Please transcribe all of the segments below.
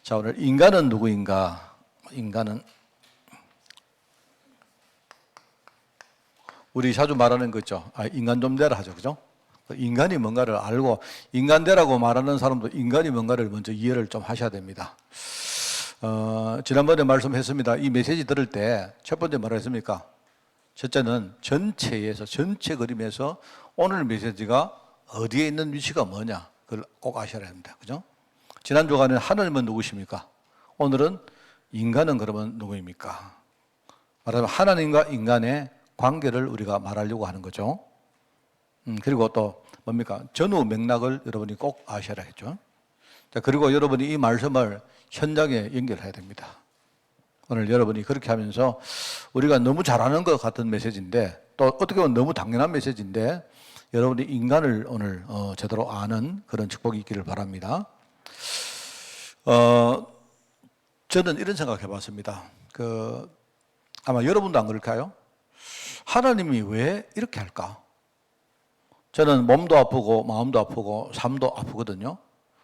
자, 오늘 인간은 누구인가? 인간은 우리 자주 말하는 거 있죠. 인간 좀 되라 하죠. 그죠? 인간이 뭔가를 알고 인간 되라고 말하는 사람도 인간이 뭔가를 먼저 이해를 좀 하셔야 됩니다. 지난번에 말씀했습니다. 이 메시지 들을 때 첫 번째 뭐라 했습니까? 첫째는 전체에서, 전체 그림에서 오늘 메시지가 어디에 있는 위치가 뭐냐, 그걸 꼭 아셔야 합니다. 그죠? 지난 주간에 하나님은 누구십니까? 오늘은 인간은 그러면 누구입니까? 말하자면 하나님과 인간의 관계를 우리가 말하려고 하는 거죠. 그리고 또 뭡니까? 전후 맥락을 여러분이 꼭 아셔야겠죠. 자, 그리고 여러분이 이 말씀을 현장에 연결해야 됩니다. 오늘 여러분이 그렇게 하면서 우리가 너무 잘하는 것 같은 메시지인데 또 어떻게 보면 너무 당연한 메시지인데 여러분이 인간을 오늘 제대로 아는 그런 축복이 있기를 바랍니다. 저는 이런 생각 해봤습니다. 아마 여러분도 안 그럴까요? 하나님이 왜 이렇게 할까? 저는 몸도 아프고 마음도 아프고 삶도 아프거든요.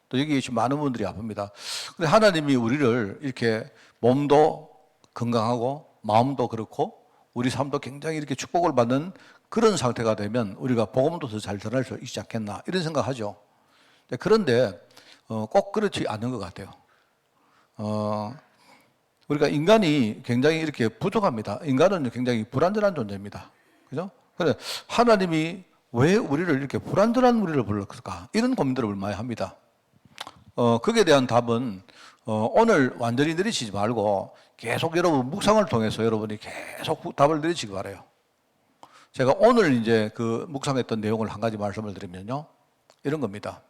또 여기 계신 많은 분들이 아픕니다. 근데 하나님이 우리를 이렇게 몸도 건강하고 마음도 그렇고 우리 삶도 굉장히 이렇게 축복을 받는 그런 상태가 되면 우리가 복음도 더 잘 전할 수 있지 않겠나 이런 생각하죠. 그런데 꼭 그렇지 않은 것 같아요. 우리가 인간이 굉장히 이렇게 부족합니다. 인간은 굉장히 불완전한 존재입니다. 그죠? 그런데 하나님이 왜 우리를 이렇게 불완전한 우리를 불렀을까? 이런 고민들을 많이 합니다. 거기에 대한 답은 오늘 완전히 내리시지 말고 계속 여러분 묵상을 통해서 여러분이 계속 답을 내리시기 바라요. 제가 오늘 이제 그 묵상했던 내용을 한 가지 말씀을 드리면요. 이런 겁니다.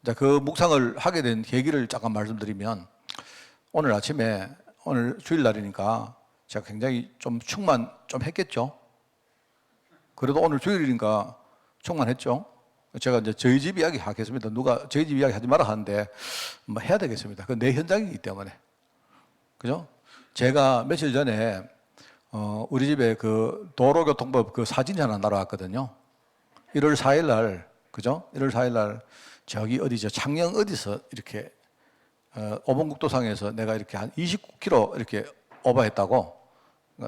자, 그 묵상을 하게 된 계기를 잠깐 말씀드리면 오늘 아침에 오늘 주일날이니까 제가 굉장히 좀 충만 좀 했겠죠. 그래도 오늘 주일이니까 충만했죠. 제가 이제 저희 집 이야기 하겠습니다. 누가 저희 집 이야기 하지 마라 하는데 뭐 해야 되겠습니다. 그 내 현장이기 때문에. 그죠? 제가 며칠 전에 우리 집에 그 도로교통법 그 사진이 하나 날아왔거든요. 1월 4일 날, 그죠? 1월 4일 날 저기 어디죠? 창녕 어디서 이렇게 오봉국도상에서 내가 이렇게 한 29km 이렇게 오버했다고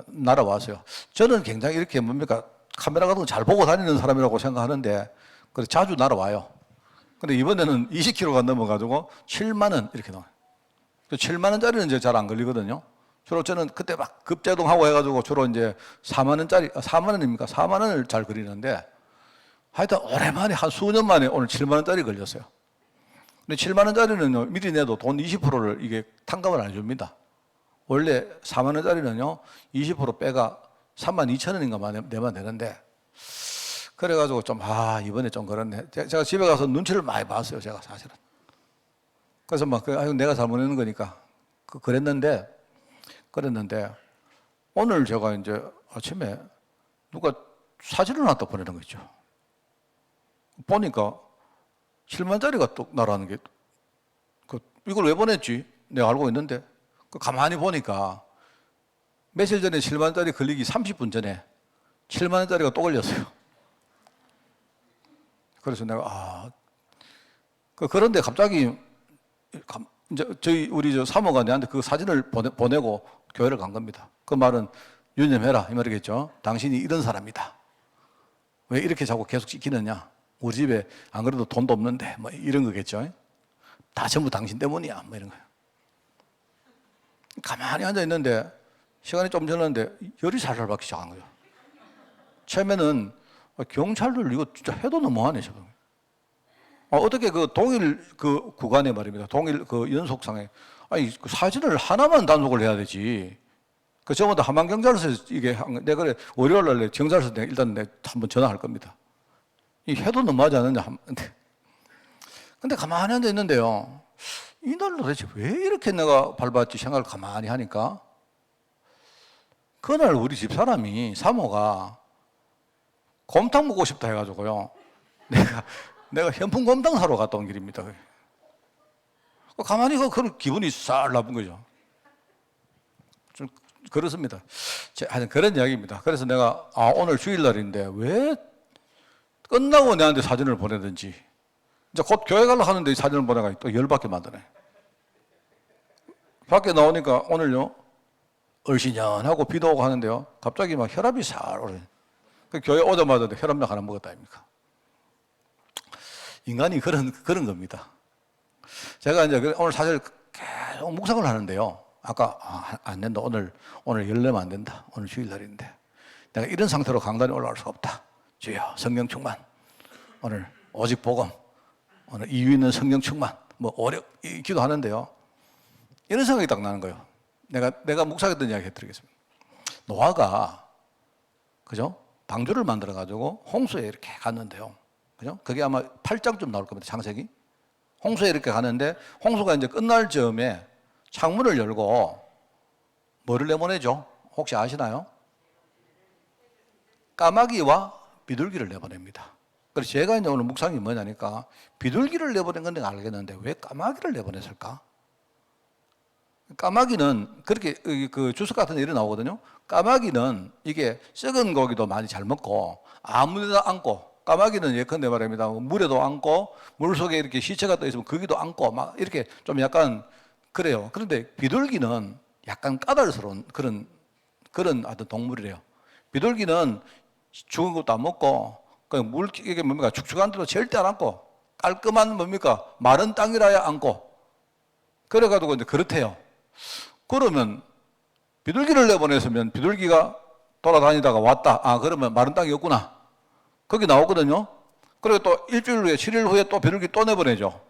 날아왔어요. 저는 굉장히 이렇게 뭡니까? 카메라 같은 거 잘 보고 다니는 사람이라고 생각하는데 그래서 자주 날아와요. 근데 이번에는 20km가 넘어가지고 7만 원 이렇게 나와요. 7만 원짜리는 이제 잘 안 걸리거든요. 주로 저는 그때 막 급제동하고 해가지고 주로 이제 4만 원짜리, 4만 원입니까? 4만 원을 잘 그리는데 하여튼 오랜만에 한 수년 만에 오늘 7만 원짜리 걸렸어요. 근데 7만 원짜리는 미리 내도 돈 20%를 이게 탕감을 안 해줍니다. 원래 4만 원짜리는요, 20% 빼가 3만 2천 원인가 내면 되는데, 그래가지고 좀, 이번에 좀 그렇네. 제가 집에 가서 눈치를 많이 봤어요, 제가 사실은. 그래서 막, 내가 잘못했는 거니까. 그랬는데, 오늘 제가 이제 아침에 누가 사진을 하나 또 보내는 거 있죠. 보니까 7만짜리가 또 날아가는 게, 이걸 왜 보냈지? 내가 알고 있는데. 가만히 보니까 며칠 전에 7만짜리 걸리기 30분 전에 7만원짜리가 또 걸렸어요. 그래서 내가, 그런데 갑자기, 이제 우리 사모가 내한테 그 사진을 보내고 교회를 간 겁니다. 그 말은 유념해라. 이 말이겠죠. 당신이 이런 사람이다. 왜 이렇게 자꾸 계속 지키느냐. 우리 집에 안 그래도 돈도 없는데, 뭐 이런 거겠죠. 다 전부 당신 때문이야. 뭐 이런 거예요. 가만히 앉아 있는데, 시간이 좀 지났는데, 열이 살살 받기 시작한 거예요. 처음에는 경찰들 이거 진짜 해도 너무하네, 저거. 어떻게 그 동일 그 구간에 말입니다. 동일 그 연속상에. 그 사진을 하나만 단속을 해야 되지. 저번에 함안경찰서에서 이게, 내가 그래, 월요일 날 경찰서 일단 한번 전화할 겁니다. 이 해도 너무하지 않느냐. 근데 가만히 앉아 있는데요. 이날 도대체 왜 이렇게 내가 밟았지 생각을 가만히 하니까 그날 우리 집사람이 사모가 곰탕 먹고 싶다 해가지고요. 내가 현풍곰탕 사러 갔다 온 길입니다. 가만히 그런 기분이 싹 나쁜 거죠. 좀 그렇습니다. 하여튼 그런 이야기입니다. 그래서 내가 오늘 주일날인데 왜 끝나고 내한테 사진을 보내든지 이제 곧 교회 가려고 하는데 사진을 보내가 또 열받게 만드네. 밖에 나오니까 오늘요, 얼씬년하고 비도 오고 하는데요, 갑자기 막 혈압이 살 오르네. 그 교회 오자마자 혈압약 하나 먹었다 아닙니까? 인간이 그런 겁니다. 제가 이제 오늘 사실 계속 묵상을 하는데요. 아까, 안 된다. 오늘 열려면 안 된다. 오늘 주일날인데. 내가 이런 상태로 강단에 올라갈 수가 없다. 주여, 성령 충만. 오늘 오직 복음. 오늘 이유 있는 성령 충만. 뭐, 기도하는데요. 이런 생각이 딱 나는 거예요. 내가 묵상했던 이야기 해드리겠습니다. 노아가, 그죠? 방주를 만들어가지고 홍수에 이렇게 갔는데요. 그죠? 그게 아마 8장쯤 나올 겁니다. 창세기. 홍수에 이렇게 가는데, 홍수가 이제 끝날 즈음에 창문을 열고 뭐를 내보내죠? 혹시 아시나요? 까마귀와 비둘기를 내보냅니다. 그래서 제가 이제 오늘 묵상이 뭐냐니까, 비둘기를 내보낸 건 내가 알겠는데 왜 까마귀를 내보냈을까? 까마귀는 그렇게 그 주석 같은 일이 나오거든요. 까마귀는 이게 썩은 고기도 많이 잘 먹고 아무 데나 앉고, 까마귀는 예컨대 말입니다. 물에도 앉고 물속에 이렇게 시체가 떠 있으면 거기도 앉고 막 이렇게 좀 약간 그래요. 그런데 비둘기는 약간 까다로운 그런 어떤 동물이래요. 비둘기는 죽은 것도 안 먹고 그냥 이게 뭡니까? 축축한 데도 절대 안 앉고 깔끔한 뭡니까? 마른 땅이라야 앉고 그래가지고 이제 그렇대요. 그러면 비둘기를 내보냈으면 비둘기가 돌아다니다가 왔다. 아, 그러면 마른 땅이었구나. 거기 나오거든요. 그리고 또 일주일 후에, 7일 후에 또 비둘기 또 내보내죠.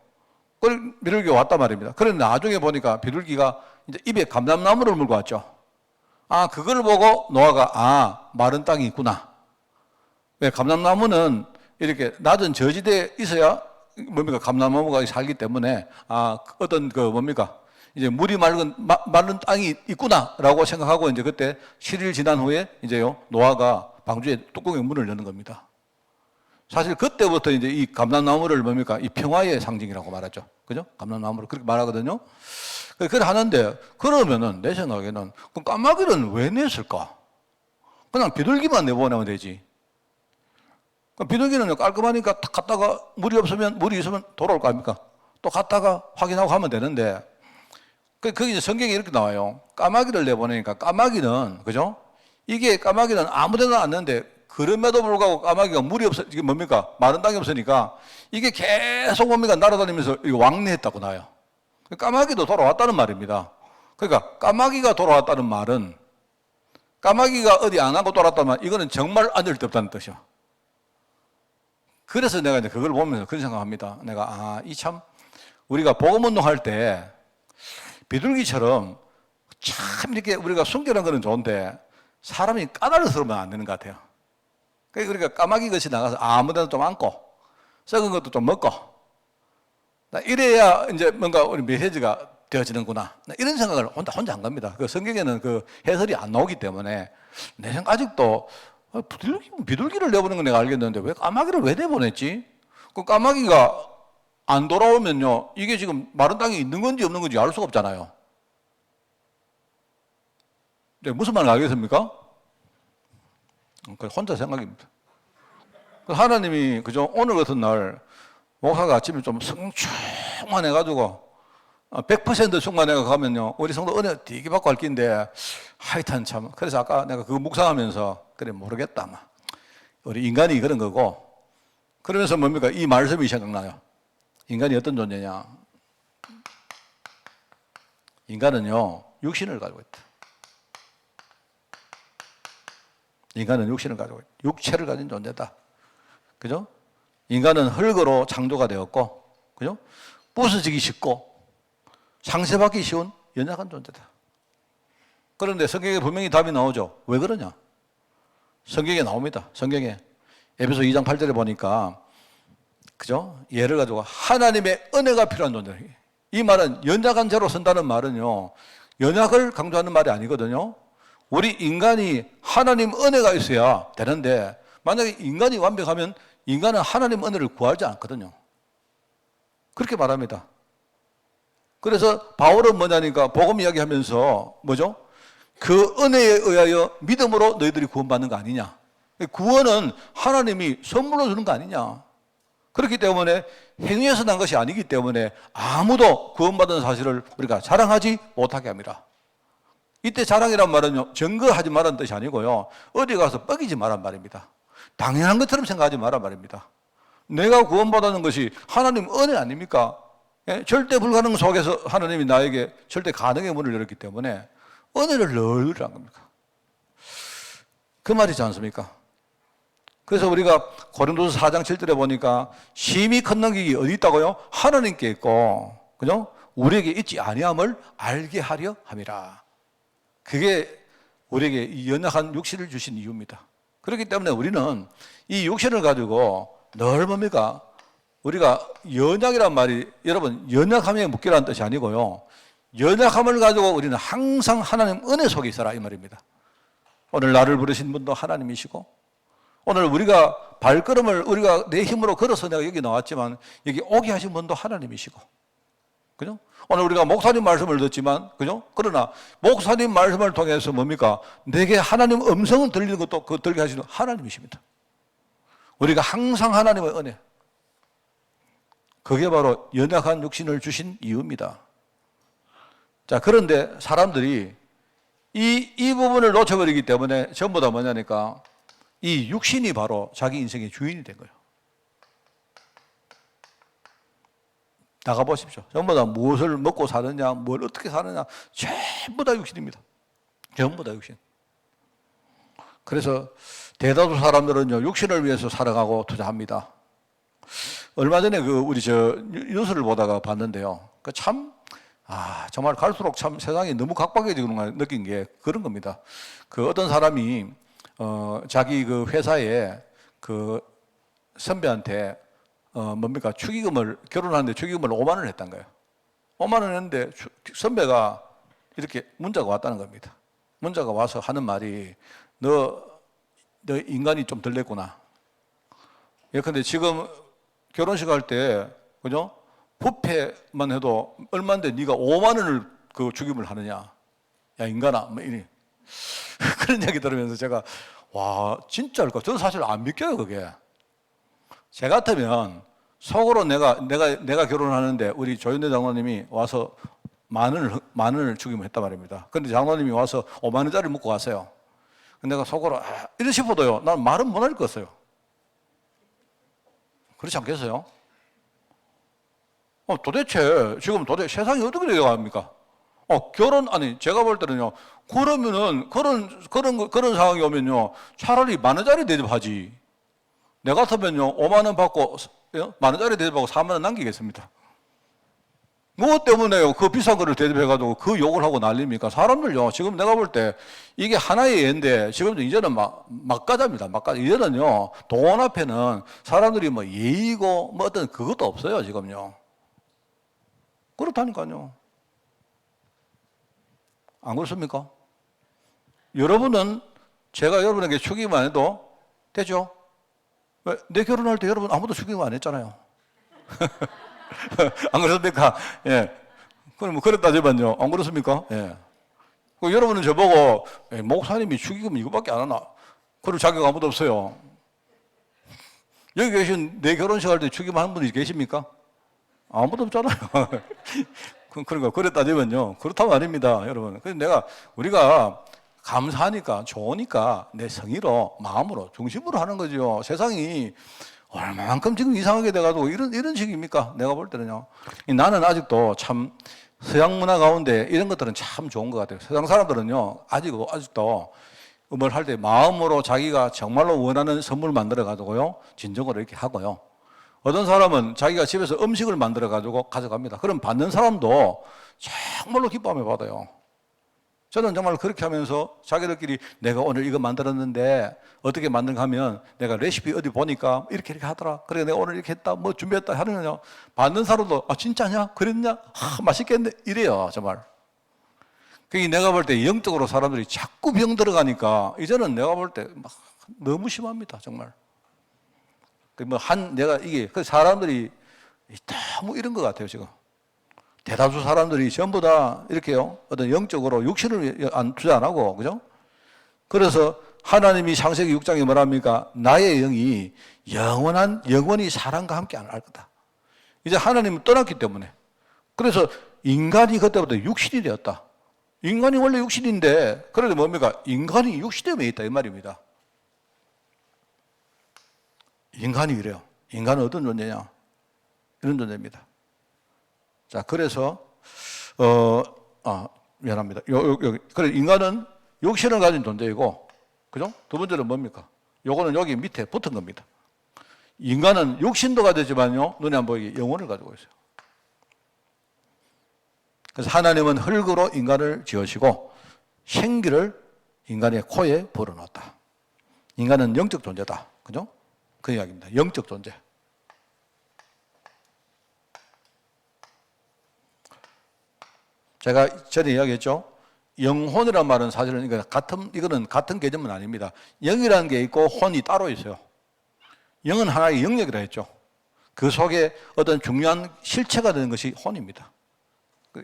그리고 비둘기가 왔단 말입니다. 그런데 나중에 보니까 비둘기가 이제 입에 감람나무를 물고 왔죠. 아, 그걸 보고 노아가, 아, 마른 땅이 있구나. 왜? 감람나무는 이렇게 낮은 저지대에 있어야 뭡니까? 감람나무가 살기 때문에, 아, 어떤 그 뭡니까? 이제 물이 마른 땅이 있구나라고 생각하고 이제 그때 7일 지난 후에 이제요, 노아가 방주에 뚜껑에 문을 여는 겁니다. 사실 그때부터 이제 이 감람나무를 뭡니까? 이 평화의 상징이라고 말하죠. 그죠? 감람나무를 그렇게 말하거든요. 그래 하는데, 그러면은 내 생각에는, 그럼 까마귀는 왜 냈을까? 그냥 비둘기만 내보내면 되지. 그럼 비둘기는 깔끔하니까 탁 갔다가 물이 있으면 돌아올 거 아닙니까? 또 갔다가 확인하고 하면 되는데, 거기 이제 성경에 이렇게 나와요. 까마귀를 내보내니까 까마귀는, 그죠? 이게 까마귀는 아무 데나 앉는데, 그럼에도 불구하고 까마귀가 물이 이게 뭡니까? 마른 땅이 없으니까 이게 계속 뭡니까? 날아다니면서 왕래했다고 나와요. 까마귀도 돌아왔다는 말입니다. 그러니까 까마귀가 돌아왔다는 말은 까마귀가 어디 안 하고 돌아왔다는 말, 이거는 정말 앉을 데 없다는 뜻이요. 그래서 내가 이제 그걸 보면서 그런 생각합니다. 내가, 아, 이 참, 우리가 복음운동 할 때 비둘기처럼 참 이렇게 우리가 순결한 거는 좋은데 사람이 까다로우면 안 되는 것 같아요. 그러니까 까마귀 같이 나가서 아무 데나 좀 앉고 썩은 것도 좀 먹고 이래야 이제 뭔가 우리 메시지가 되어지는구나. 이런 생각을 혼자 한 겁니다. 그 성경에는 그 해설이 안 나오기 때문에 내 생각 아직도 비둘기를 내보낸 건 내가 알겠는데 왜 까마귀를 왜 내보냈지? 그 까마귀가 안 돌아오면요, 이게 지금 마른 땅에 있는 건지 없는 건지 알 수가 없잖아요. 네, 무슨 말인지 알겠습니까? 혼자 생각입니다. 하나님이, 그죠? 오늘 같은 날, 목사가 아침에 좀 충만해가지고, 100% 충만해가 가면요, 우리 성도 은혜 되게 받고 할 긴데, 하여튼 참, 그래서 아까 내가 그거 묵상하면서, 그래, 모르겠다, 아마. 우리 인간이 그런 거고, 그러면서 뭡니까? 이 말씀이 생각나요. 인간이 어떤 존재냐? 인간은요, 육신을 가지고 있다. 인간은 육신을 가지고 있다. 육체를 가진 존재다. 그죠? 인간은 흙으로 창조가 되었고, 그죠? 부서지기 쉽고, 상처받기 쉬운 연약한 존재다. 그런데 성경에 분명히 답이 나오죠. 왜 그러냐? 성경에 나옵니다. 성경에. 에베소 2장 8절에 보니까, 그죠? 예를 가지고 하나님의 은혜가 필요한 존재. 이 말은 연약한 자로 선다는 말은요, 연약을 강조하는 말이 아니거든요. 우리 인간이 하나님 은혜가 있어야 되는데, 만약에 인간이 완벽하면 인간은 하나님 은혜를 구하지 않거든요. 그렇게 말합니다. 그래서 바울은 뭐냐니까 복음 이야기하면서 뭐죠? 그 은혜에 의하여 믿음으로 너희들이 구원받는 거 아니냐. 구원은 하나님이 선물로 주는 거 아니냐. 그렇기 때문에 행위에서 난 것이 아니기 때문에 아무도 구원받은 사실을 우리가 자랑하지 못하게 합니다. 이때 자랑이란 말은요, 증거하지 말라는 뜻이 아니고요, 어디 가서 뻐기지 말란 말입니다. 당연한 것처럼 생각하지 말란 말입니다. 내가 구원받는 것이 하나님 은혜 아닙니까? 예? 절대 불가능 속에서 하나님이 나에게 절대 가능의 문을 열었기 때문에 은혜를 늘 한 겁니다. 그 말이지 않습니까? 그래서 우리가 고린도서 4장 7절에 보니까 심히 큰 능력이 어디 있다고요? 하나님께 있고, 그죠? 우리에게 있지 아니함을 알게 하려 함이라. 그게 우리에게 이 연약한 육신을 주신 이유입니다. 그렇기 때문에 우리는 이 육신을 가지고 늘 뭡니까? 우리가 연약이란 말이 여러분 연약함에 묶이라는 뜻이 아니고요, 연약함을 가지고 우리는 항상 하나님 은혜 속에 있어라 이 말입니다. 오늘 나를 부르신 분도 하나님이시고, 오늘 우리가 발걸음을 우리가 내 힘으로 걸어서 내가 여기 나왔지만 여기 오게 하신 분도 하나님이시고, 그죠? 오늘 우리가 목사님 말씀을 듣지만, 그죠? 그러나 목사님 말씀을 통해서 뭡니까? 내게 하나님 음성을 들리는 것도 그 들게 하시는 하나님이십니다. 우리가 항상 하나님의 은혜, 그게 바로 연약한 육신을 주신 이유입니다. 자, 그런데 사람들이 이 부분을 놓쳐버리기 때문에 전부 다 뭐냐니까 이 육신이 바로 자기 인생의 주인이 된 거예요. 나가보십시오. 전부 다 무엇을 먹고 사느냐, 뭘 어떻게 사느냐, 전부 다 육신입니다. 전부 다 육신. 그래서 대다수 사람들은요, 육신을 위해서 살아가고 투자합니다. 얼마 전에 우리 뉴스를 보다가 봤는데요. 정말 갈수록 참 세상이 너무 각박해지는 걸 느낀 게 그런 겁니다. 어떤 사람이, 자기 회사에 선배한테 결혼하는데 축의금을 5만 원을 했단 거예요. 5만 원 했는데 선배가 이렇게 문자가 왔다는 겁니다. 문자가 와서 하는 말이, 너 인간이 좀 덜 됐구나. 예컨대 지금 결혼식 할 때, 그죠? 뷔페만 해도 얼마인데 네가 5만 원을 축의금을 하느냐. 야, 인간아. 뭐 이래. 그런 얘기 들으면서 제가, 와, 진짜일까? 저는 사실 안 믿겨요, 그게. 제 같으면 속으로 내가 결혼하는데 우리 조윤대 장로님이 와서 만 원을 축의금을 했단 말입니다. 그런데 장로님이 와서 5만 원짜리 묻고 갔어요. 내가 속으로, 이래 싶어도요, 난 말은 못 할 것어요. 그렇지 않겠어요? 도대체 세상이 어떻게 되어갑니까? 제가 볼 때는요, 그러면은, 그런 상황이 오면요, 차라리 만 원짜리 대접하지. 내 같으면요, 5만 원 받고, 만 원짜리 대접하고 4만 원 남기겠습니다. 무엇 때문에요? 그 비싼 거를 대접해가지고 그 욕을 하고 난립니까? 사람들요, 지금 내가 볼 때 이게 하나의 예인데, 지금 이제는 막가자입니다. 막가자. 이제는요, 돈 앞에는 사람들이 예의고, 어떤 그것도 없어요, 지금요. 그렇다니까요. 안 그렇습니까? 여러분은 제가 여러분에게 축의금 안 해도 되죠? 왜? 내 결혼할 때 여러분 아무도 축의금 안 했잖아요. 안 그렇습니까? 예. 그럼 그랬다 제반요. 안 그렇습니까? 예. 여러분은 저보고, 목사님이 축의금 이거밖에 안 하나? 그럴 자격 아무도 없어요. 여기 계신 내 결혼식 할 때 축의금 한 분이 계십니까? 아무도 없잖아요. 그러니까 그랬다 제반요. 그렇다고 아닙니다, 여러분. 그래서 우리가 감사하니까, 좋으니까 내 성의로, 마음으로, 중심으로 하는 거죠. 세상이 얼마만큼 지금 이상하게 돼가지고 이런 식입니까? 내가 볼 때는요. 나는 아직도 참 서양 문화 가운데 이런 것들은 참 좋은 것 같아요. 세상 사람들은요, 아직도 뭘 할 때 마음으로 자기가 정말로 원하는 선물 만들어가지고요, 진정으로 이렇게 하고요. 어떤 사람은 자기가 집에서 음식을 만들어가지고 가져갑니다. 그럼 받는 사람도 정말로 기뻐하며 받아요. 저는 정말 그렇게 하면서 자기들끼리 내가 오늘 이거 만들었는데 어떻게 만든가 하면 내가 레시피 어디 보니까 이렇게 하더라. 그래 내가 오늘 이렇게 했다. 뭐 준비했다 하는 거냐. 받는 사람도 진짜냐? 그랬냐? 맛있겠네. 이래요, 정말. 그게 내가 볼 때 영적으로 사람들이 자꾸 병 들어가니까 이제는 내가 볼 때 너무 심합니다, 정말. 그 사람들이 너무 이런 것 같아요, 지금. 대다수 사람들이 전부 다 이렇게요, 어떤 영적으로 육신을 투자 안 하고, 그죠? 그래서 하나님이 창세기 6장에 뭐랍니까? 나의 영이 영원히 사람과 함께 안 할 거다. 이제 하나님은 떠났기 때문에. 그래서 인간이 그때부터 육신이 되었다. 인간이 원래 육신인데, 그런데 뭡니까? 인간이 육신에 매 있다 이 말입니다. 인간이 이래요. 인간은 어떤 존재냐? 이런 존재입니다. 자, 그래서 미안합니다. 그래 인간은 육신을 가진 존재이고, 그죠? 두 번째는 뭡니까? 요거는 여기 밑에 붙은 겁니다. 인간은 육신도 가지지만요, 눈에 안 보이게 영혼을 가지고 있어요. 그래서 하나님은 흙으로 인간을 지으시고 생기를 인간의 코에 불어넣었다. 인간은 영적 존재다. 그죠? 그 이야기입니다. 영적 존재. 제가 전에 이야기했죠. 영혼이란 말은 사실은 이거는 같은 개념은 아닙니다. 영이라는 게 있고 혼이 따로 있어요. 영은 하나의 영역이라 했죠. 그 속에 어떤 중요한 실체가 되는 것이 혼입니다.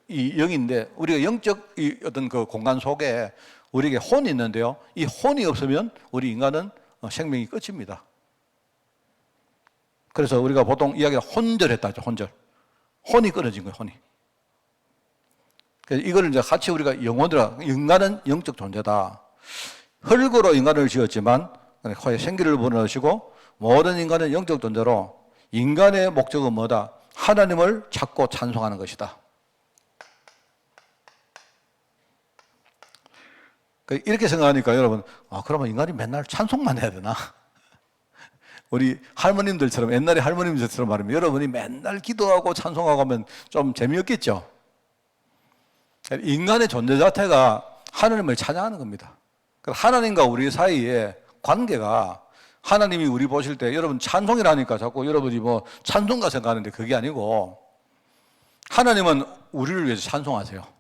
이 영인데 우리가 영적 어떤 그 공간 속에 우리에게 혼이 있는데요. 이 혼이 없으면 우리 인간은 생명이 끝입니다. 그래서 우리가 보통 이야기를 혼절했다 하죠. 혼절. 혼이 끊어진 거예요. 혼이. 그래서 이걸 이제 같이 우리가 인간은 영적 존재다. 흙으로 인간을 지었지만 코에 생기를 불어넣으시고 모든 인간은 영적 존재로 인간의 목적은 뭐다? 하나님을 찾고 찬송하는 것이다. 이렇게 생각하니까 여러분, 그러면 인간이 맨날 찬송만 해야 되나? 우리 할머님들처럼, 옛날에 할머님들처럼 말하면 여러분이 맨날 기도하고 찬송하고 하면 좀 재미없겠죠? 인간의 존재 자체가 하나님을 찬양하는 겁니다. 하나님과 우리 사이의 관계가 하나님이 우리 보실 때 여러분 찬송이라니까 자꾸 여러분이 뭐 찬송가 생각하는데 그게 아니고 하나님은 우리를 위해서 찬송하세요.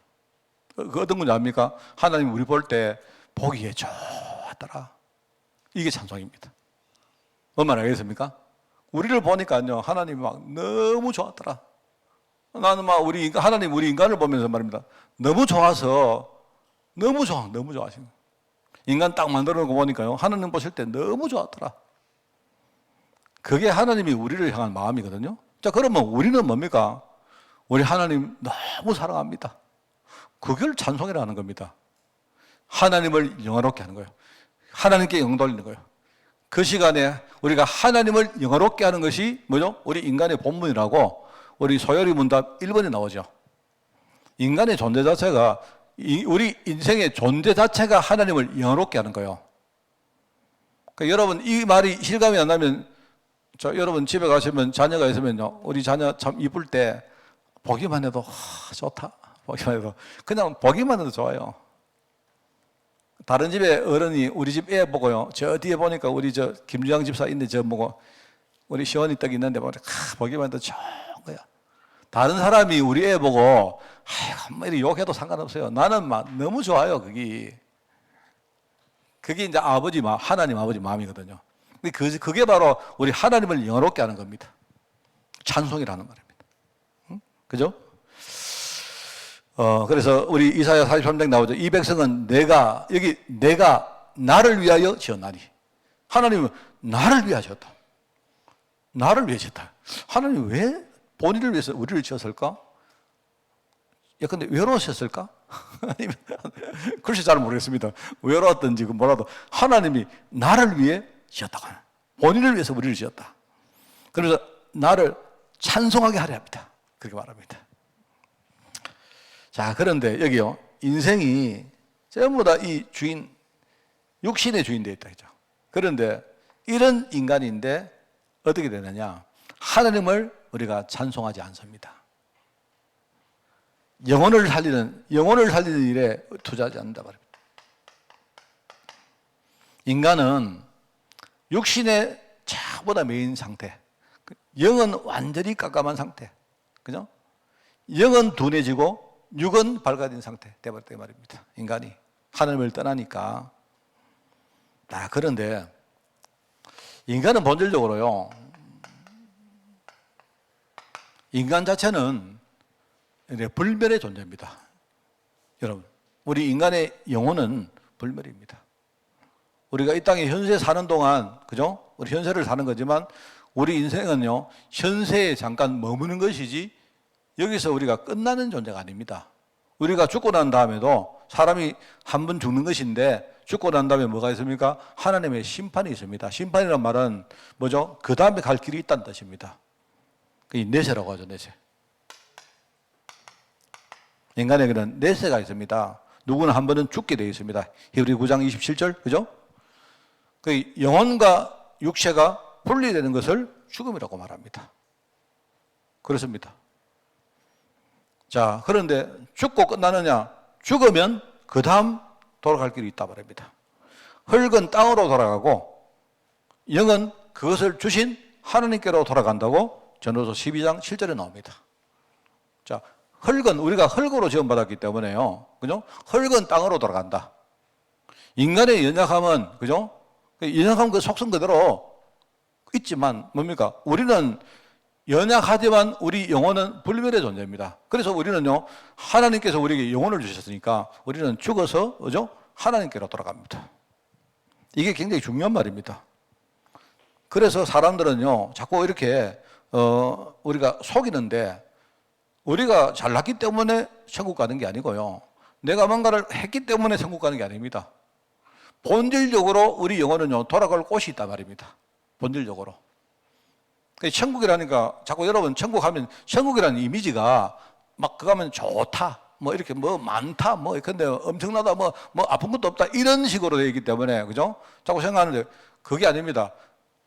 그 어떤 건지 압니까? 하나님 우리 볼 때 보기에 좋았더라. 이게 찬송입니다. 뭔 말 알겠습니까? 우리를 보니까요, 하나님이 막 너무 좋았더라. 나는 막 하나님 우리 인간을 보면서 말입니다. 너무 좋아서, 너무 좋아하시는 거예요. 인간 딱 만들어 놓고 보니까요, 하나님 보실 때 너무 좋았더라. 그게 하나님이 우리를 향한 마음이거든요. 자, 그러면 우리는 뭡니까? 우리 하나님 너무 사랑합니다. 그걸 찬송이라는 겁니다. 하나님을 영화롭게 하는 거예요. 하나님께 영 돌리는 거예요. 그 시간에 우리가 하나님을 영화롭게 하는 것이 뭐죠? 우리 인간의 본문이라고 우리 소요리 문답 1번에 나오죠. 인간의 존재 자체가 우리 인생의 존재 자체가 하나님을 영화롭게 하는 거예요. 그러니까 여러분 이 말이 실감이 안 나면 여러분 집에 가시면 자녀가 있으면요. 우리 자녀 참 이쁠 때 보기만 해도 좋다. 보기만 해도 그냥 보기만 해도 좋아요. 다른 집에 어른이 우리 집 애 보고요. 저 뒤에 보니까 우리 김주영 집사 있는데 저 보고 우리 시원이 떡 있는데 보기만 해도 좋은 거야. 다른 사람이 우리 애 보고 한마디 욕해도 상관없어요. 나는 막 너무 좋아요. 그게 이제 하나님 아버지 마음이거든요. 그게 바로 우리 하나님을 영화롭게 하는 겁니다. 찬송이라는 말입니다. 그죠? 그래서 우리 이사야 43장 나오죠. 이 백성은 내가 나를 위하여 지었나니. 하나님은 나를 위하여 지었다. 나를 위해 지었다. 하나님 왜 본인을 위해서 우리를 지었을까? 근데 외로우셨을까? 아니면 글쎄 잘 모르겠습니다. 외로웠던지 뭐라도 하나님이 나를 위해 지었다고 하는, 본인을 위해서 우리를 지었다. 그래서 나를 찬송하게 하려 합니다. 그렇게 말합니다. 자, 그런데 여기요, 인생이 전부 다 이 육신의 주인 되어 있다 했죠. 그런데 이런 인간인데 어떻게 되느냐? 하나님을 우리가 찬송하지 않습니다. 영혼을 살리는 일에 투자하지 않는다 말입니다. 인간은 육신의 자보다 메인 상태, 영은 완전히 깜깜한 상태, 그죠? 영은 둔해지고 육은 밝아진 상태 되어버렸다 말입니다. 인간이 하나님을 떠나니까. 그런데 인간은 본질적으로요, 인간 자체는 불멸의 존재입니다. 여러분, 우리 인간의 영혼은 불멸입니다. 우리가 이 땅에 현세 사는 동안, 그죠? 우리 현세를 사는 거지만 우리 인생은요, 현세에 잠깐 머무는 것이지 여기서 우리가 끝나는 존재가 아닙니다. 우리가 죽고 난 다음에도 사람이 한 번 죽는 것인데 죽고 난 다음에 뭐가 있습니까? 하나님의 심판이 있습니다. 심판이란 말은 뭐죠? 그 다음에 갈 길이 있다는 뜻입니다. 그게 내세라고 하죠, 내세. 인간에게는 내세가 있습니다. 누구는 한 번은 죽게 되어 있습니다. 히브리 9장 27절, 그죠? 그 영혼과 육체가 분리되는 것을 죽음이라고 말합니다. 그렇습니다. 자, 그런데 죽고 끝나느냐? 죽으면 그 다음 돌아갈 길이 있다 말입니다. 흙은 땅으로 돌아가고 영은 그것을 주신 하나님께로 돌아간다고 전도서 12장 7절에 나옵니다. 자, 흙은 우리가 흙으로 지원받았기 때문에요. 그죠? 흙은 땅으로 돌아간다. 인간의 연약함은, 그죠? 연약함 그 속성 그대로 있지만 뭡니까? 우리는 연약하지만 우리 영혼은 불멸의 존재입니다. 그래서 우리는요, 하나님께서 우리에게 영혼을 주셨으니까 우리는 죽어서, 그죠? 하나님께로 돌아갑니다. 이게 굉장히 중요한 말입니다. 그래서 사람들은요, 자꾸 이렇게, 우리가 속이는데, 우리가 잘났기 때문에 천국 가는 게 아니고요. 내가 뭔가를 했기 때문에 천국 가는 게 아닙니다. 본질적으로 우리 영혼은요, 돌아갈 곳이 있단 말입니다. 본질적으로. 천국이라니까 자꾸 여러분 천국 하면 천국이라는 이미지가 막 그거 하면 좋다, 뭐 이렇게 뭐 많다, 뭐 근데 엄청나다, 뭐 아픈 것도 없다 이런 식으로 되어 있기 때문에 그죠? 자꾸 생각하는데 그게 아닙니다.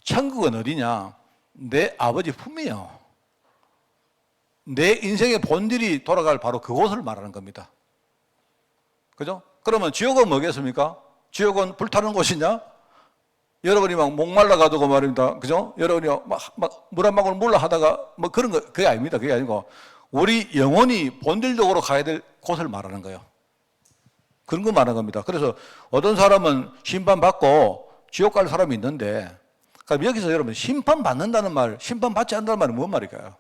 천국은 어디냐? 내 아버지 품이에요. 내 인생의 본질이 돌아갈 바로 그곳을 말하는 겁니다. 그죠? 그러면 지옥은 뭐겠습니까? 지옥은 불타는 곳이냐? 여러분이 막 목말라 가지고 말입니다. 그죠? 여러분이 막 물 한 방울 몰라 하다가 뭐 그런 거, 그게 아닙니다. 그게 아니고, 우리 영혼이 본질적으로 가야 될 곳을 말하는 거예요. 그런 거 말하는 겁니다. 그래서 어떤 사람은 심판받고 지옥 갈 사람이 있는데, 그러니까 여기서 여러분 심판받는다는 말, 심판받지 않는다는 말은 뭔 말일까요?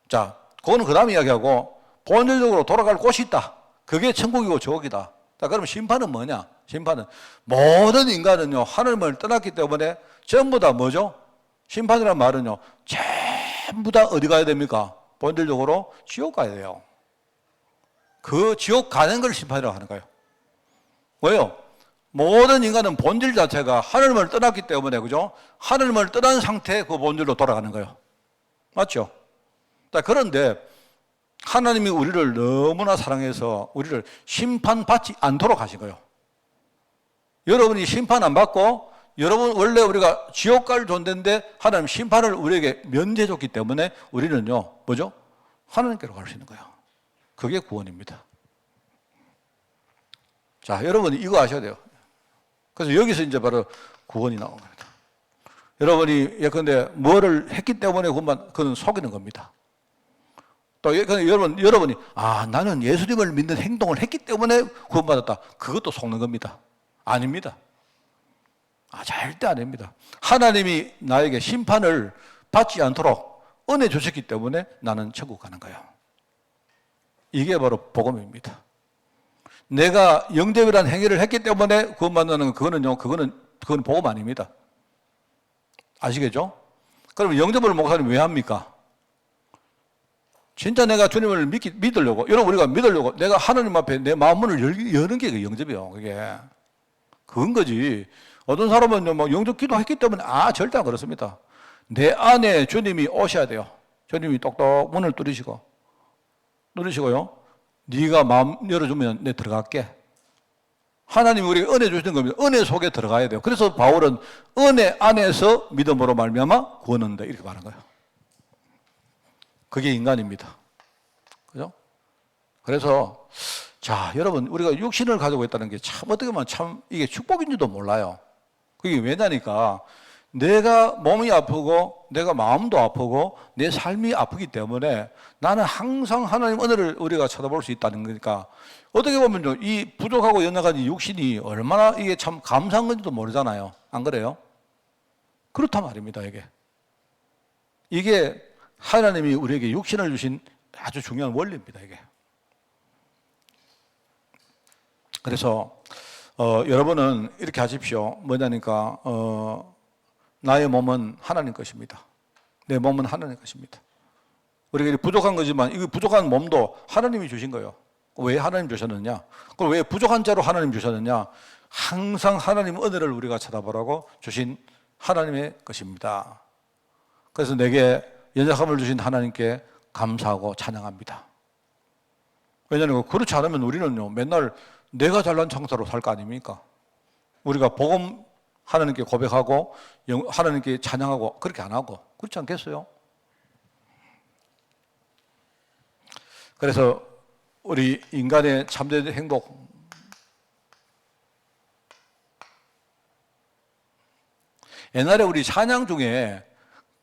자, 그거는 그 다음 이야기하고, 본질적으로 돌아갈 곳이 있다. 그게 천국이고 지옥이다. 자, 그럼 심판은 뭐냐? 심판은 모든 인간은요, 하늘을 떠났기 때문에 전부 다 뭐죠? 심판이란 말은요, 전부 다 어디 가야 됩니까? 본질적으로 지옥 가야 돼요. 그 지옥 가는 걸 심판이라고 하는 거예요. 왜요? 모든 인간은 본질 자체가 하늘을 떠났기 때문에, 그죠? 하늘을 떠난 상태의 그 본질로 돌아가는 거예요. 맞죠? 자, 그런데 하나님이 우리를 너무나 사랑해서 우리를 심판받지 않도록 하신 거예요. 여러분이 심판 안 받고, 여러분 원래 우리가 지옥 갈 존재인데 하나님 심판을 우리에게 면제해 줬기 때문에 우리는요, 뭐죠? 하나님께로 갈 수 있는 거예요. 그게 구원입니다. 자, 여러분이 이거 아셔야 돼요. 그래서 여기서 이제 바로 구원이 나온 겁니다. 여러분이 예컨대 뭐를 했기 때문에 그건 속이는 겁니다. 또 여러분이 나는 예수님을 믿는 행동을 했기 때문에 구원받았다. 그것도 속는 겁니다. 아닙니다. 절대 아닙니다. 하나님이 나에게 심판을 받지 않도록 은혜 주셨기 때문에 나는 천국 가는 거예요. 이게 바로 복음입니다. 내가 영접이라는 행위를 했기 때문에 구원받는 그거는 복음 아닙니다. 아시겠죠? 그럼 영접을 목사님 왜 합니까? 진짜 내가 주님을 믿으려고, 여러분 우리가 믿으려고 내가 하나님 앞에 내 마음 문을 여는 게 영접이에요. 그건 거지. 어떤 사람은 뭐 영접 기도했기 때문에 절대 안 그렇습니다. 내 안에 주님이 오셔야 돼요. 주님이 똑똑 문을 누르시고요. 네가 마음 열어주면 내 들어갈게. 하나님이 우리에게 은혜 주시는 겁니다. 은혜 속에 들어가야 돼요. 그래서 바울은 은혜 안에서 믿음으로 말미암아 구원을 얻는다 이렇게 말한 거예요. 그게 인간입니다. 그죠? 그래서 자, 여러분 우리가 육신을 가지고 있다는 게 참 어떻게 보면 참 이게 축복인지도 몰라요. 그게 왜냐니까 내가 몸이 아프고 내가 마음도 아프고 내 삶이 아프기 때문에 나는 항상 하나님 은혜를 우리가 쳐다볼 수 있다는 거니까 어떻게 보면 이 부족하고 연약한 이 육신이 얼마나 이게 참 감사한 건지도 모르잖아요. 안 그래요? 그렇단 말입니다. 이게 하나님이 우리에게 육신을 주신 아주 중요한 원리입니다. 이게. 그래서 여러분은 이렇게 하십시오. 뭐냐니까 나의 몸은 하나님 것입니다. 내 몸은 하나님 것입니다. 우리가 부족한 거지만 이 부족한 몸도 하나님이 주신 거예요. 왜 하나님 주셨느냐? 그럼 왜 부족한 자로 하나님 주셨느냐? 항상 하나님 은혜를 우리가 쳐다보라고 주신 하나님의 것입니다. 그래서 내게 연약함을 주신 하나님께 감사하고 찬양합니다. 왜냐하면 그렇지 않으면 우리는요 맨날 내가 잘난 창사로 살 거 아닙니까? 우리가 복음 하나님께 고백하고 하나님께 찬양하고 그렇게 안 하고 그렇지 않겠어요? 그래서 우리 인간의 참된 행복, 옛날에 우리 찬양 중에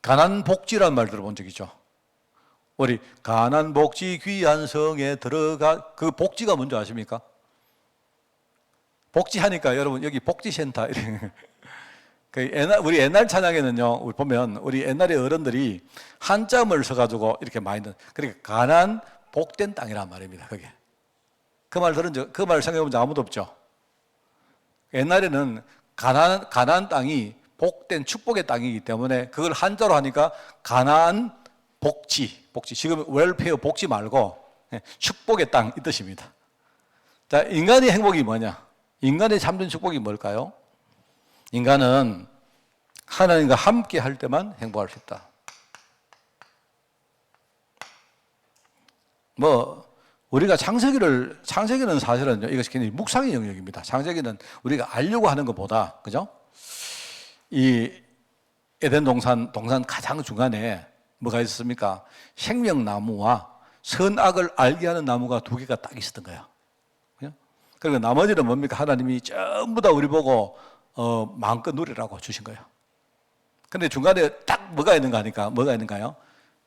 가난복지라는 말 들어본 적 있죠? 우리 가난복지 귀한 성에 들어가, 그 복지가 뭔지 아십니까? 복지하니까 여러분 여기 복지센터 우리 옛날 찬양에는요, 우리 보면 우리 옛날에 어른들이 한자음을 써가지고 이렇게 많이 넣은, 그러니까 가난 복된 땅이란 말입니다. 그게 그 말 들은 적, 그 말 생각해본 적 아무도 없죠. 옛날에는 가난 땅이 복된 축복의 땅이기 때문에 그걸 한자로 하니까 가난 복지. 지금 웰페어 복지 말고 축복의 땅 이 뜻입니다. 자, 인간의 행복이 뭐냐? 인간의 참된 축복이 뭘까요? 인간은 하나님과 함께 할 때만 행복할 수 있다. 우리가 창세기는 사실은 이것이 굉장히 묵상의 영역입니다. 창세기는 우리가 알려고 하는 것보다, 그죠? 이 에덴 동산 가장 중간에 뭐가 있었습니까? 생명나무와 선악을 알게 하는 나무가 두 개가 딱 있었던 거예요. 그리고 나머지는 뭡니까? 하나님이 전부 다 우리 보고 마음껏 누리라고 주신 거예요. 근데 중간에 딱 뭐가 있는가요?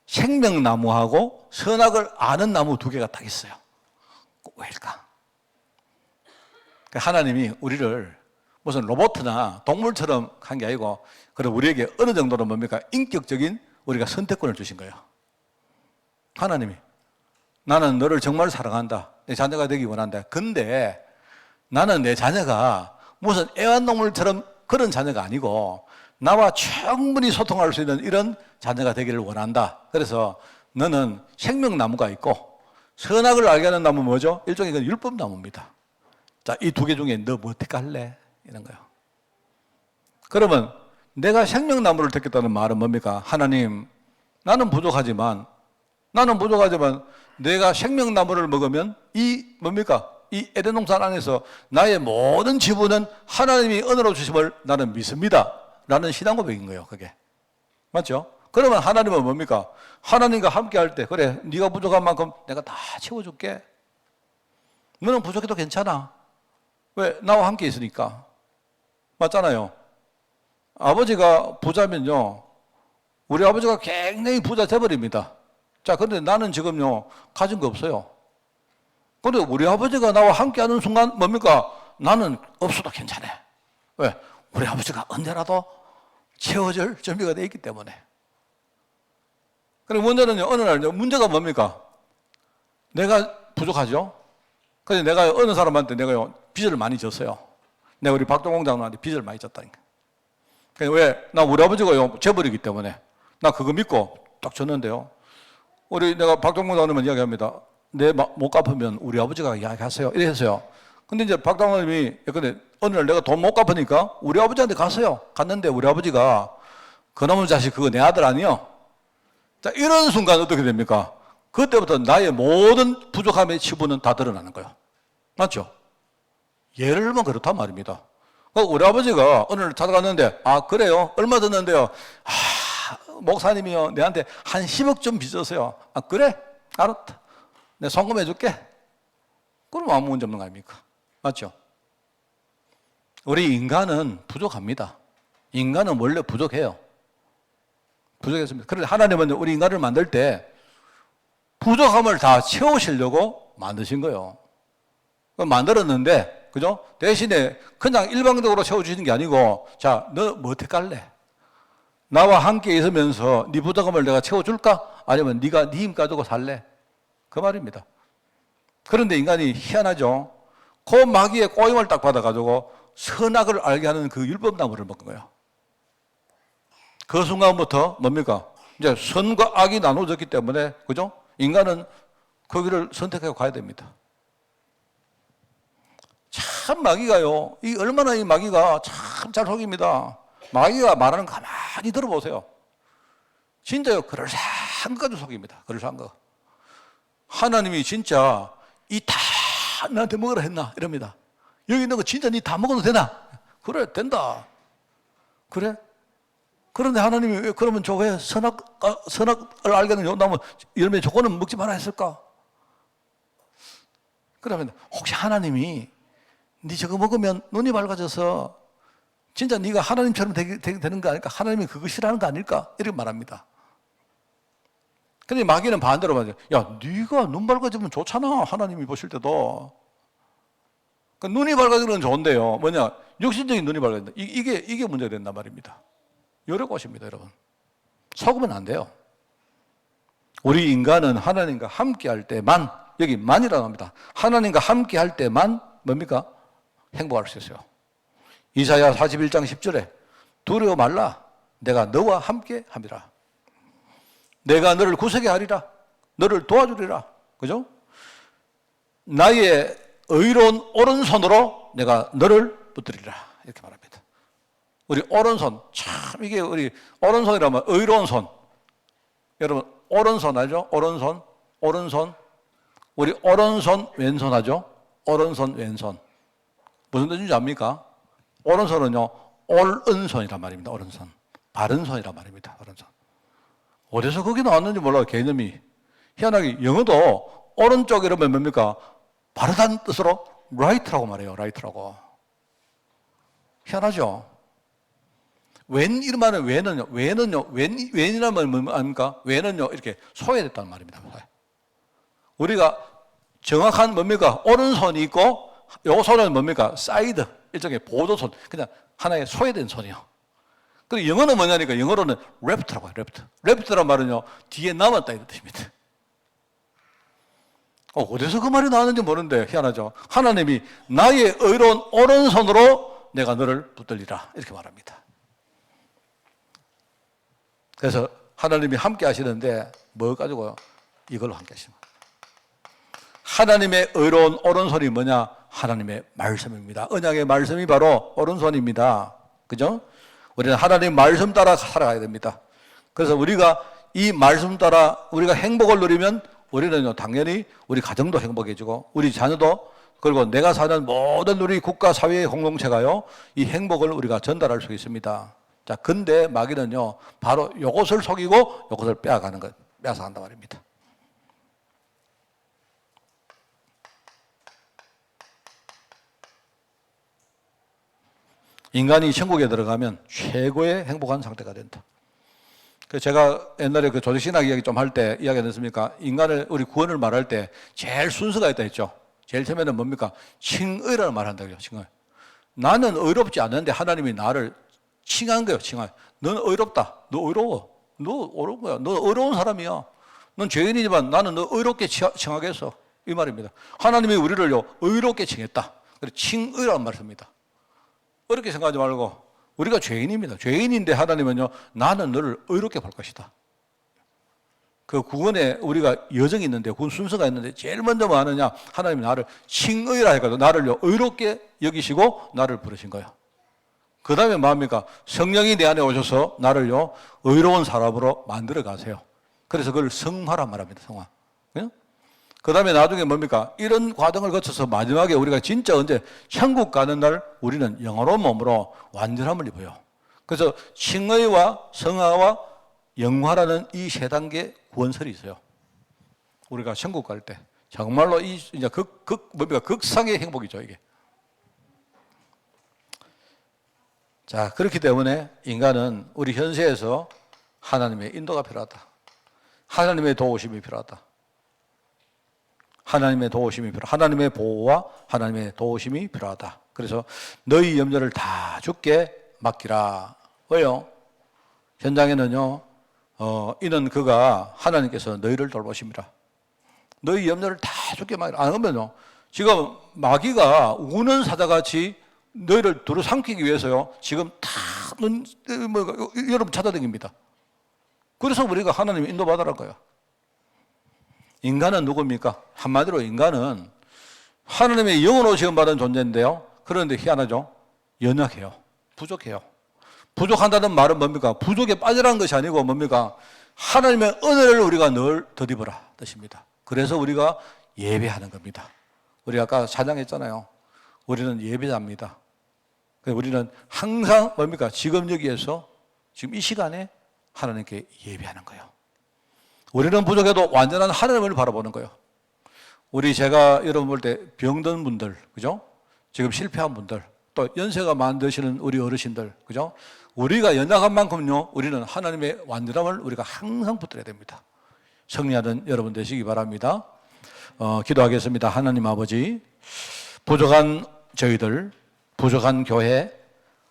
생명나무하고 선악을 아는 나무 두 개가 딱 있어요. 왜일까? 하나님이 우리를 무슨 로봇이나 동물처럼 한 게 아니고, 그리고 우리에게 어느 정도는 뭡니까? 인격적인 우리가 선택권을 주신 거예요. 하나님이 나는 너를 정말 사랑한다. 내 자녀가 되기 원한다. 근데 나는 내 자녀가 무슨 애완동물처럼 그런 자녀가 아니고 나와 충분히 소통할 수 있는 이런 자녀가 되기를 원한다. 그래서 너는 생명나무가 있고 선악을 알게 하는 나무 뭐죠? 일종의 그 율법나무입니다. 자, 이 두 개 중에 너 뭐 택할래? 이런 거예요. 그러면 내가 생명나무를 택했다는 말은 뭡니까? 하나님, 나는 부족하지만 내가 생명나무를 먹으면 이 에덴 동산 안에서 나의 모든 지분은 하나님이 은혜로 주심을 나는 믿습니다. 라는 신앙 고백인 거예요, 그게. 맞죠? 그러면 하나님은 뭡니까? 하나님과 함께 할 때, 그래, 네가 부족한 만큼 내가 다 채워줄게. 너는 부족해도 괜찮아. 왜? 나와 함께 있으니까. 맞잖아요. 아버지가 부자면요, 우리 아버지가 굉장히 부자 돼버립니다. 자, 그런데 나는 지금요, 가진 거 없어요. 그런데 우리 아버지가 나와 함께 하는 순간 뭡니까? 나는 없어도 괜찮아. 왜? 우리 아버지가 언제라도 채워줄 준비가 되어 있기 때문에. 그리고 문제는요, 어느 날 문제가 뭡니까? 내가 부족하죠? 그래서 내가 어느 사람한테 내가 빚을 많이 졌어요. 내가 우리 박동공 장로한테 빚을 많이 졌다니까. 왜? 나 우리 아버지가 재벌이기 때문에. 나 그거 믿고 딱 줬는데요. 내가 박동공 장로만 이야기합니다. 내 못 갚으면 우리 아버지가 이야기하세요. 이랬어요. 근데 이제 박장로님이, 근데 어느 날 내가 돈 못 갚으니까 우리 아버지한테 갔어요. 갔는데 우리 아버지가 그놈의 자식 그거 내 아들 아니요? 자, 이런 순간 어떻게 됩니까? 그때부터 나의 모든 부족함의 치부는 다 드러나는 거예요. 맞죠? 예를 들면 그렇단 말입니다. 우리 아버지가 어느 날 찾아갔는데, 아, 그래요? 얼마 줬는데요? 목사님이요, 내한테 한 10억 좀 빚었어요. 아, 그래? 알았다. 내가 송금해 줄게. 그럼 아무 문제 없는 거 아닙니까? 맞죠? 우리 인간은 부족합니다. 인간은 원래 부족해요. 부족했습니다. 그런데 하나님은 우리 인간을 만들 때 부족함을 다 채우시려고 만드신 거예요. 만들었는데, 그죠? 대신에 그냥 일방적으로 채워주시는 게 아니고, 자, 너 뭐 택할래? 나와 함께 있으면서 네 부족함을 내가 채워줄까? 아니면 네가 네 힘 가지고 살래? 그 말입니다. 그런데 인간이 희한하죠. 그 마귀의 꼬임을 딱 받아가지고 선악을 알게 하는 그 율법나무를 먹은 거예요. 그 순간부터 뭡니까? 이제 선과 악이 나눠졌기 때문에, 그죠? 인간은 그 길을 선택해 가야 됩니다. 참 마귀가요, 얼마나 이 마귀가 참 잘 속입니다. 마귀가 말하는 거 가만히 들어보세요. 진짜요, 그럴싸한 것까지 속입니다. 그럴싸한 거. 하나님이 진짜 이 다 나한테 먹으라 했나? 이럽니다. 여기 있는 거 진짜 니 다 먹어도 되나? 그래, 된다. 그래? 그런데 하나님이 왜 그러면 저거에 선악을 알게 하는 나무 열매 저거는 먹지 말아 했을까? 그러면 혹시 하나님이 니 저거 먹으면 눈이 밝아져서 진짜 네가 하나님처럼 되는 거 아닐까? 하나님이 그거 싫어하는 거 아닐까? 이렇게 말합니다. 근데 마귀는 반대로 말해요. 야, 네가 눈 밝아지면 좋잖아. 하나님이 보실 때도. 그러니까 눈이 밝아지는 건 좋은데요. 뭐냐? 육신적인 눈이 밝아진다. 이게 문제가 된단 말입니다. 여러 곳입니다, 여러분. 속으면 안 돼요. 우리 인간은 하나님과 함께 할 때만, 여기 만이라고 합니다. 하나님과 함께 할 때만 뭡니까? 행복할 수 있어요. 이사야 41장 10절에 두려워 말라. 내가 너와 함께 함이라. 내가 너를 구속에 하리라. 너를 도와주리라. 그죠? 나의 의로운 오른손으로 내가 너를 붙들리라. 이렇게 말합니다. 우리 오른손, 참 이게 우리 오른손이라면 의로운 손. 여러분 오른손 알죠? 오른손. 우리 오른손 왼손 하죠? 오른손 왼손. 무슨 뜻인지 압니까? 오른손은요, 옳은손이란 말입니다. 오른손. 바른 손이란 말입니다. 오른손. 어디서 그게 나왔는지 몰라요. 개념이. 희한하게 영어도 오른쪽 이러면 뭡니까? 바르다는 뜻으로 right라고 말해요. right라고. 희한하죠? 왼 이런 말은 왼은요. 왼이라는 말은 뭡니까? 왼은요. 이렇게 소외됐다는 말입니다. 우리가 정확한 뭡니까? 오른손이 있고 요 손은 뭡니까? 사이드. 일종의 보조손. 그냥 하나의 소외된 손이요. 그리고 영어는 뭐냐니까 영어로는 left라고 해요. left란 말은요. 뒤에 남았다 이런 뜻입니다. 어디서 그 말이 나왔는지 모르는데 희한하죠. 하나님이 나의 의로운 오른손으로 내가 너를 붙들리라 이렇게 말합니다. 그래서 하나님이 함께 하시는데 뭐 가지고요? 이걸로 함께 하십니다. 하나님의 의로운 오른손이 뭐냐? 하나님의 말씀입니다. 언약의 말씀이 바로 오른손입니다. 그죠? 우리는 하나님 말씀 따라 살아가야 됩니다. 그래서 우리가 이 말씀 따라 우리가 행복을 누리면 우리는요, 당연히 우리 가정도 행복해지고 우리 자녀도 그리고 내가 사는 모든 우리 국가 사회의 공동체가요, 이 행복을 우리가 전달할 수 있습니다. 자, 근데 마귀는요, 바로 이것을 속이고 이것을 빼앗아가는 것, 빼앗아간단 말입니다. 인간이 천국에 들어가면 최고의 행복한 상태가 된다. 제가 옛날에 그 조직신학 이야기 좀 할 때 이야기 했습니까? 인간을, 우리 구원을 말할 때 제일 순서가 있다 했죠. 제일 처음에는 뭡니까? 칭의라는 말을 한다고요. 칭의. 나는 의롭지 않은데 하나님이 나를 칭한 거예요. 칭하. 넌 의롭다. 너 의로워. 너 의로운 거야. 너 의로운 사람이야. 넌 죄인이지만 나는 너 의롭게 칭하겠어. 이 말입니다. 하나님이 우리를요, 의롭게 칭했다. 그래서 칭의라는 말을 씁니다. 어렵게 생각하지 말고 우리가 죄인입니다. 죄인인데 하나님은요, 나는 너를 의롭게 볼 것이다. 그 구원에 우리가 여정이 있는데, 구원 순서가 있는데 제일 먼저 뭐 하느냐? 하나님이 나를 칭의라 해가지고 나를요, 의롭게 여기시고 나를 부르신 거예요. 그 다음에 뭐합니까? 성령이 내 안에 오셔서 나를요, 의로운 사람으로 만들어 가세요. 그래서 그걸 성화란 말합니다. 성화. 그 다음에 나중에 뭡니까? 이런 과정을 거쳐서 마지막에 우리가 진짜 언제 천국 가는 날 우리는 영원한 몸으로 완전함을 입어요. 그래서 칭의와 성화와 영화라는 이 세 단계 구원설이 있어요. 우리가 천국 갈 때 정말로 이 이제 뭡니까? 극상의 행복이죠, 이게. 자, 그렇기 때문에 인간은 우리 현세에서 하나님의 인도가 필요하다. 하나님의 도우심이 필요하다. 하나님의 도우심이 필요하다. 하나님의 보호와 하나님의 도우심이 필요하다. 그래서 너희 염려를 다 주께 맡기라. 왜요? 현장에는요, 이는 그가 하나님께서 너희를 돌보심이라. 너희 염려를 다 주께 맡기라. 안 하면요, 지금 마귀가 우는 사자같이 너희를 두루 삼키기 위해서요. 지금 여러분 찾아다닙니다. 그래서 우리가 하나님의 인도받으라는 거예요. 인간은 누굽니까? 한마디로 인간은 하나님의 영으로 지음받은 존재인데요. 그런데 희한하죠? 연약해요. 부족해요. 부족한다는 말은 뭡니까? 부족에 빠지라는 것이 아니고 뭡니까? 하나님의 은혜를 우리가 늘 덧입으라 뜻입니다. 그래서 우리가 예배하는 겁니다. 우리가 아까 찬양했잖아요. 우리는 예배자입니다. 우리는 항상 뭡니까? 지금 여기에서 지금 이 시간에 하나님께 예배하는 거예요. 우리는 부족해도 완전한 하나님을 바라보는 거예요. 제가 여러분 볼 때 병든 분들, 그죠? 지금 실패한 분들, 또 연세가 많으시는 우리 어르신들, 그죠? 우리가 연약한 만큼요, 우리는 하나님의 완전함을 우리가 항상 붙들어야 됩니다. 승리하는 여러분 되시기 바랍니다. 기도하겠습니다. 하나님 아버지, 부족한 저희들, 부족한 교회,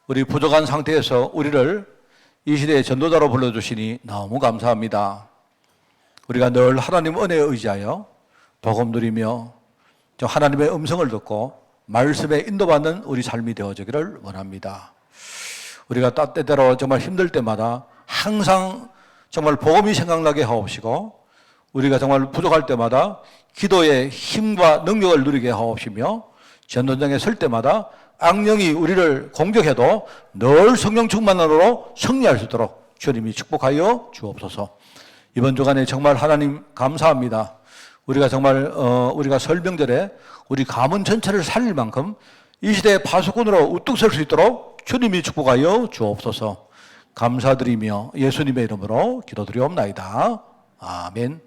우리 부족한 상태에서 우리를 이 시대의 전도자로 불러주시니 너무 감사합니다. 우리가 늘 하나님 은혜에 의지하여 복음 누리며 하나님의 음성을 듣고 말씀에 인도받는 우리 삶이 되어지기를 원합니다. 우리가 때때로 정말 힘들 때마다 항상 정말 복음이 생각나게 하옵시고 우리가 정말 부족할 때마다 기도의 힘과 능력을 누리게 하옵시며 전도장에 설 때마다 악령이 우리를 공격해도 늘 성령 충만으로 승리할 수 있도록 주님이 축복하여 주옵소서. 이번 주간에 정말 하나님 감사합니다. 우리가 정말 우리가 설 명절에 우리 가문 전체를 살릴 만큼 이 시대의 파수꾼으로 우뚝 설 수 있도록 주님이 축복하여 주옵소서. 감사드리며 예수님의 이름으로 기도드리옵나이다. 아멘.